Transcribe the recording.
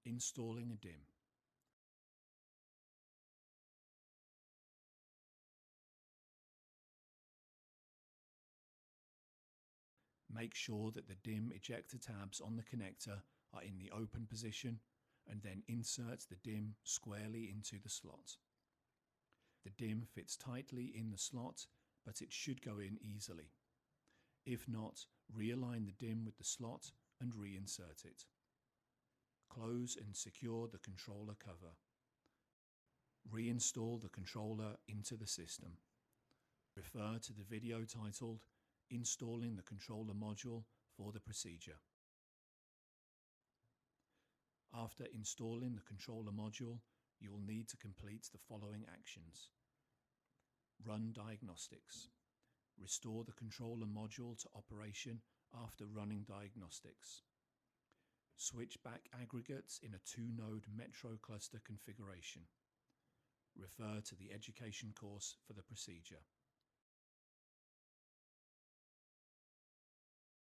Installing a DIMM. Make sure that the DIMM ejector tabs on the connector are in the open position, and then insert the DIMM squarely into the slot. The DIMM fits tightly in the slot, but it should go in easily. If not, realign the DIMM with the slot and reinsert it. Close and secure the controller cover. Reinstall the controller into the system. Refer to the video titled Installing the Controller Module for the procedure. After installing the controller module, you will need to complete the following actions. Run diagnostics. Restore the controller module to operation after running diagnostics. Switch back aggregates in a 2-node Metro cluster configuration. Refer to the education course for the procedure.